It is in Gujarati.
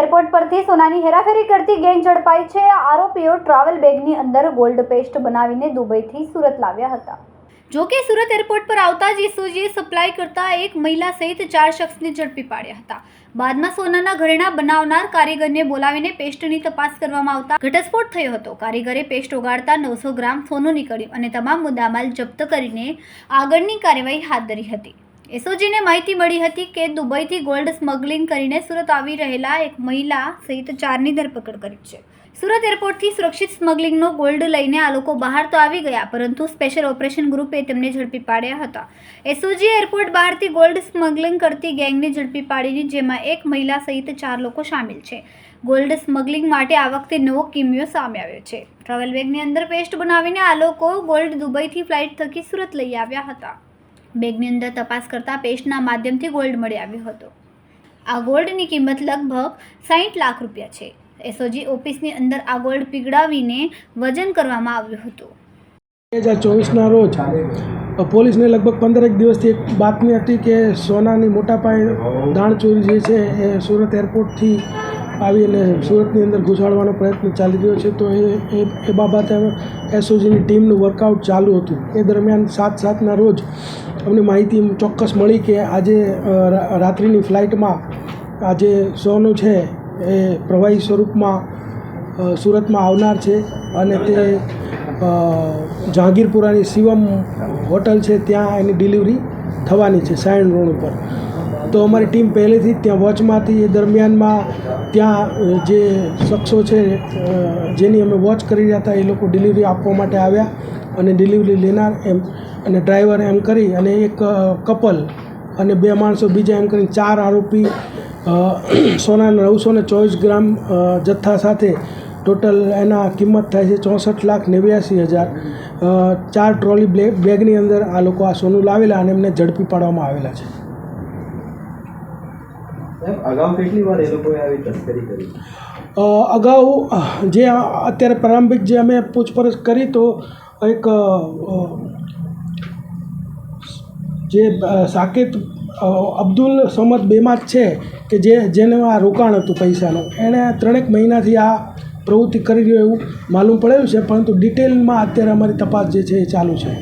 એરપોર્ટ પરથી સોનાની હેરાફેરી કરતી ગેંગ ઝડપાઈ છે। આરોપીઓ ટ્રાવેલ બેગની અંદર ગોલ્ડ પેસ્ટ બનાવીને દુબઈથી સુરત લાવ્યા હતા। જો કે સુરત એરપોર્ટ પર આવતા જ એસઓજીએ સપ્લાય કરતા એક મહિલા સહિત 4 શખ્સને ઝડપી પાડ્યા હતા। બાદમાં સોનાના ઘરેણા બનાવનાર કારીગરને બોલાવીને પેસ્ટની તપાસ કરવામાં આવતા ઘટસ્ફોટ થયો હતો। કારીગરે પેસ્ટ ઓગાળતા 900 ગ્રામ સોનું નીકળ્યું અને તમામ મુદ્દામાલ જપ્ત કરીને આગળની કાર્યવાહી હાથ ધરી હતી। એસઓજીને માહિતી મળી હતી કે દુબઈથી ગોલ્ડ સ્મગલિંગ કરીને સુરત આવી રહેલા એક મહિલા સહિત 4ની ધરપકડ કરી છે। સુરત એરપોર્ટથી સુરક્ષિત સ્મગલિંગનો ગોલ્ડ લઈને આ લોકો બહાર તો આવી ગયા, પરંતુ સ્પેશિયલ ઓપરેશન ગ્રુપે તેમને ઝડપી પાડ્યા હતા। એસઓજીએ એરપોર્ટ બહારથી ગોલ્ડ સ્મગલિંગ કરતી ગેંગને ઝડપી પાડીને જેમાં એક મહિલા સહિત 4 લોકો સામેલ છે। ગોલ્ડ સ્મગલિંગ માટે આ વખતે નવો કિમિયો સામે આવ્યો છે। ટ્રાવેલ બેગની અંદર પેસ્ટ બનાવીને આ લોકો ગોલ્ડ દુબઈથી ફ્લાઇટ થકી સુરત લઈ આવ્યા હતા। બેગની અંદર તપાસ કરતા પેસ્ટના માધ્યમથી ગોલ્ડ મળી આવ્યો હતો। આ ગોલ્ડની કિંમત લગભગ 60 લાખ રૂપિયા છે। એસઓજી ઓફિસની અંદર આ ગોલ્ડ પીગળાવીને વજન કરવામાં આવ્યું હતું। 2024ના રોજ પોલીસને લગભગ 15 દિવસથી એક બાતમી હતી કે સોનાની મોટા પાયે દાણચોરી જે છે એ સુરત એરપોર્ટથી આવીને સુરતની અંદર ઘૂસાડવાનો પ્રયત્ન ચાલી રહ્યો છે। તો એ બાબતે એસઓજીની ટીમનું વર્કઆઉટ ચાલુ હતું। એ દરમિયાન 7/7ના રોજ અમને માહિતી ચોક્કસ મળી કે આજે રાત્રિની ફ્લાઇટમાં આજે સોનું છે એ પ્રવાહી સ્વરૂપમાં સુરતમાં આવનાર છે અને તે જહાંગીરપુરાની શિવમ હોટલ છે ત્યાં એની ડિલિવરી થવાની છે સાયણ રોડ ઉપર। તો અમારી ટીમ પહેલેથી જ ત્યાં વોચમાંથી એ દરમિયાનમાં ત્યાં જે શખ્સો છે જેની અમે વોચ કરી રહ્યા હતા એ લોકો ડિલિવરી આપવા માટે આવ્યા અને ડિલિવરી લેનાર એમ અને ડ્રાઈવર એમ કરી અને એક કપલ અને 2 માણસો બીજા એમ કરીને 4 આરોપી સોનાના 924 ગ્રામ જથ્થા સાથે ટોટલ એના કિંમત થાય છે 64,89,000। 4 ટ્રોલી બેગની અંદર આ લોકો આ સોનું લાવેલા અને એમને ઝડપી પાડવામાં આવેલા છે। અગાઉ કેટલી વાર એ લોકોએ આવી તસ્કરી કરી? અગાઉ જે અત્યારે પ્રારંભિક જે અમે પૂછપરછ કરી તો એક જે સાકેત અબ્દુલ સમદ બેમાત છે કે જેને આ રોકાણ હતું પૈસાનું, એણે 3 મહિનાથી આ પ્રવૃત્તિ કરી રહ્યો એવું માલુમ પડેલું છે, પરંતુ ડિટેલમાં અત્યારે અમારી તપાસ જે છે એ ચાલુ છે।